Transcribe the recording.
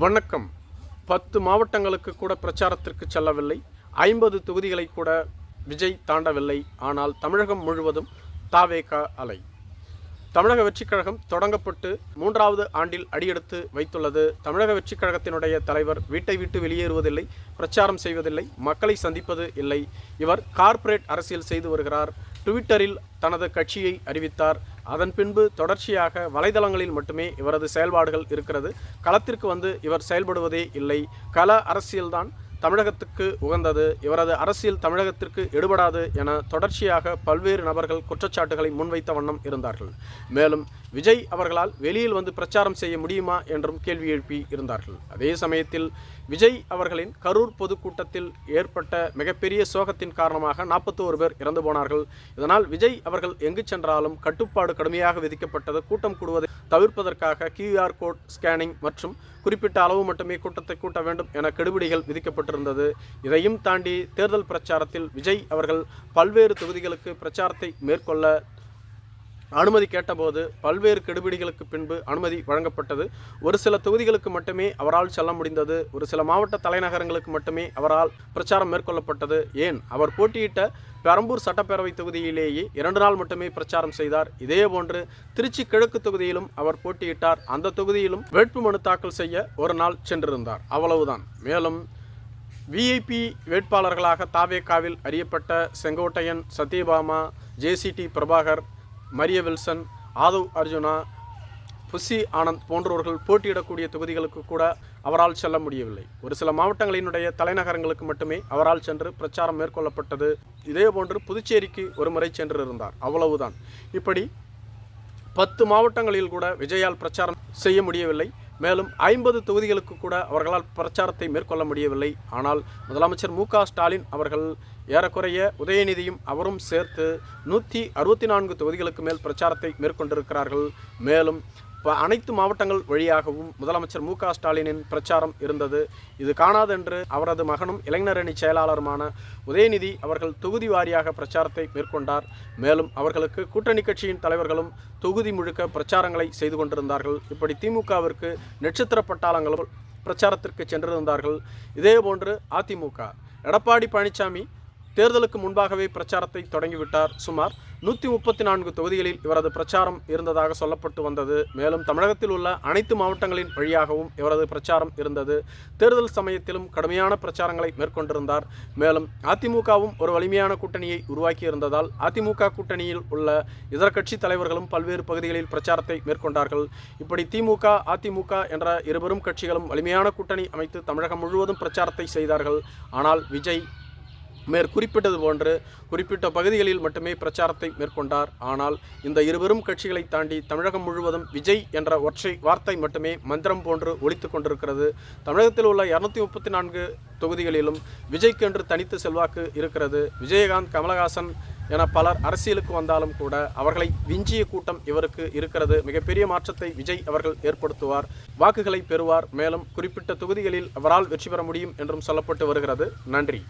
வணக்கம். 10 மாவட்டங்களுக்கு கூட பிரச்சாரத்திற்கு செல்லவில்லை. 50 தொகுதிகளை கூட விஜய் தாண்டவில்லை. ஆனால் தமிழகம் முழுவதும் தவேக அலை. தமிழக வெற்றிக் கழகம் தொடங்கப்பட்டு 3வது ஆண்டில் அடியெடுத்து வைத்துள்ளது. தமிழக வெற்றிக் கழகத்தினுடைய தலைவர் வீட்டை விட்டு வெளியேறுவதில்லை, பிரச்சாரம் செய்வதில்லை, மக்களை சந்திப்பது இல்லை. இவர் கார்ப்பரேட் அரசியல் செய்து வருகிறார். ட்விட்டரில் தனது கட்சியை அறிவித்தார். அதன் பின்பு தொடர்ச்சியாக வலைதளங்களில் மட்டுமே இவரது செயல்பாடுகள் இருக்கிறது. களத்திற்கு வந்து இவர் செயல்படுவதே இல்லை. கள அரசியல்தான் தமிழகத்துக்கு உகந்தது. இவரது அரசியல் தமிழகத்திற்கு எடுபடாது என தொடர்ச்சியாக பல்வேறு நபர்கள் குற்றச்சாட்டுகளை முன்வைத்த வண்ணம் இருந்தார்கள். மேலும் விஜய் அவர்களால் வெளியில் வந்து பிரச்சாரம் செய்ய முடியுமா என்றும் கேள்வி எழுப்பி இருந்தார்கள். அதே சமயத்தில் விஜய் அவர்களின் கரூர் பொதுக்கூட்டத்தில் ஏற்பட்ட மிகப்பெரிய சோகத்தின் காரணமாக 41 பேர் இறந்து போனார்கள். இதனால் விஜய் அவர்கள் எங்கு சென்றாலும் கட்டுப்பாடு கடுமையாக விதிக்கப்பட்டது. கூட்டம் கூடுவதை தவிர்ப்பதற்காக QR கோட் ஸ்கேனிங் மற்றும் குறிப்பிட்ட அளவு மட்டுமே கூட்டத்தை கூட்ட வேண்டும் என கெடுபிடிகள் விதிக்கப்பட்டிருந்தது. இதையும் தாண்டி தேர்தல் பிரச்சாரத்தில் விஜய் அவர்கள் பல்வேறு தொகுதிகளுக்கு பிரச்சாரத்தை மேற்கொள்ள அனுமதி கேட்டபோது பல்வேறு கெடுபிடிகளுக்கு பின்பு அனுமதி வழங்கப்பட்டது. ஒரு சில தொகுதிகளுக்கு மட்டுமே அவரால் செல்ல முடிந்தது. ஒரு சில மாவட்ட தலைநகரங்களுக்கு மட்டுமே அவரால் பிரச்சாரம் மேற்கொள்ளப்பட்டது. ஏன், அவர் போட்டியிட்ட பெரம்பூர் சட்டப்பேரவை தொகுதியிலேயே 2 நாள் மட்டுமே பிரச்சாரம் செய்தார். இதேபோன்று திருச்சி கிழக்கு தொகுதியிலும் அவர் போட்டியிட்டார். அந்த தொகுதியிலும் வேட்புமனு தாக்கல் செய்ய 1 நாள் சென்றிருந்தார். அவ்வளவுதான். மேலும் VIP வேட்பாளர்களாக தவேகவில் அறியப்பட்ட செங்கோட்டையன், சத்யபாமா, JCT பிரபாகர், மரிய வில்சன், ஆதவ் அர்ஜுனா, புசி ஆனந்த் போன்றவர்கள் போட்டியிடக்கூடிய தொகுதிகளுக்கு கூட அவரால் செல்ல முடியவில்லை. ஒரு சில மாவட்டங்களினுடைய தலைநகரங்களுக்கு மட்டுமே அவரால் சென்று பிரச்சாரம் மேற்கொள்ளப்பட்டது. இதேபோன்று புதுச்சேரிக்கு ஒரு முறை சென்றிருந்தார். அவ்வளவுதான். இப்படி 10 மாவட்டங்களில் கூட விஜயால் பிரச்சாரம் செய்ய முடியவில்லை. மேலும் 50 தொகுதிகளுக்கு கூட அவர்களால் பிரச்சாரத்தை மேற்கொள்ள முடியவில்லை. ஆனால் முதலமைச்சர் மு.க. ஸ்டாலின் அவர்கள் ஏறக்குறைய உதயநிதியும் அவரும் சேர்த்து 164 தொகுதிகளுக்கு மேல் பிரச்சாரத்தை மேற்கொண்டிருக்கிறார்கள். மேலும் அனைத்து மாவட்டங்கள் வழியாகவும் முதலமைச்சர் மு.க. ஸ்டாலினின் பிரச்சாரம் இருந்தது. இது காணாதென்று அவரது மகனும் இளைஞரணி செயலாளருமான உதயநிதி அவர்கள் தொகுதி வாரியாக பிரச்சாரத்தை மேற்கொண்டார். மேலும் அவர்களுக்கு கூட்டணி கட்சியின் தலைவர்களும் தொகுதி முழுக்க பிரச்சாரங்களை செய்து கொண்டிருந்தார்கள். இப்படி திமுகவிற்கு நட்சத்திர பட்டாளங்களும் பிரச்சாரத்திற்கு சென்றிருந்தார்கள். இதேபோன்று அதிமுக எடப்பாடி பழனிசாமி தேர்தலுக்கு முன்பாகவே பிரச்சாரத்தை தொடங்கிவிட்டார். சுமார் 134 தொகுதிகளில் இவரது பிரச்சாரம் இருந்ததாக சொல்லப்பட்டு வந்தது. மேலும் தமிழகத்தில் உள்ள அனைத்து மாவட்டங்களின் வழியாகவும் இவரது பிரச்சாரம் இருந்தது. தேர்தல் சமயத்திலும் கடுமையான பிரச்சாரங்களை மேற்கொண்டிருந்தார். மேலும் அதிமுகவும் ஒரு வலிமையான கூட்டணியை உருவாக்கி இருந்ததால் அதிமுக கூட்டணியில் உள்ள இதர கட்சி தலைவர்களும் பல்வேறு பகுதிகளில் பிரச்சாரத்தை மேற்கொண்டார்கள். இப்படி திமுக, அதிமுக என்ற இருவரும் கட்சிகளும் வலிமையான கூட்டணி அமைத்து தமிழகம் முழுவதும் பிரச்சாரத்தை செய்தார்கள். ஆனால் விஜய் குறிப்பிட்டது போன்று குறிப்பிட்ட பகுதிகளில் மட்டுமே பிரச்சாரத்தை மேற்கொண்டார். ஆனால் இந்த இருவரும் கட்சிகளை தாண்டி தமிழகம் முழுவதும் விஜய் என்ற ஒற்றை வார்த்தை மட்டுமே மந்திரம் போன்று ஒலித்து கொண்டிருக்கிறது. தமிழகத்தில் உள்ள 234 தொகுதிகளிலும் விஜய்க்கு என்று தனித்து செல்வாக்கு இருக்கிறது. விஜயகாந்த், கமலஹாசன் என பலர் அரசியலுக்கு வந்தாலும் கூட அவர்களை விஞ்சிய கூட்டம் இவருக்கு இருக்கிறது. மிகப்பெரிய மாற்றத்தை விஜய் அவர்கள் ஏற்படுத்துவார், வாக்குகளை பெறுவார். மேலும் குறிப்பிட்ட தொகுதிகளில் அவரால் வெற்றி பெற முடியும் என்றும் சொல்லப்பட்டு வருகிறது. நன்றி.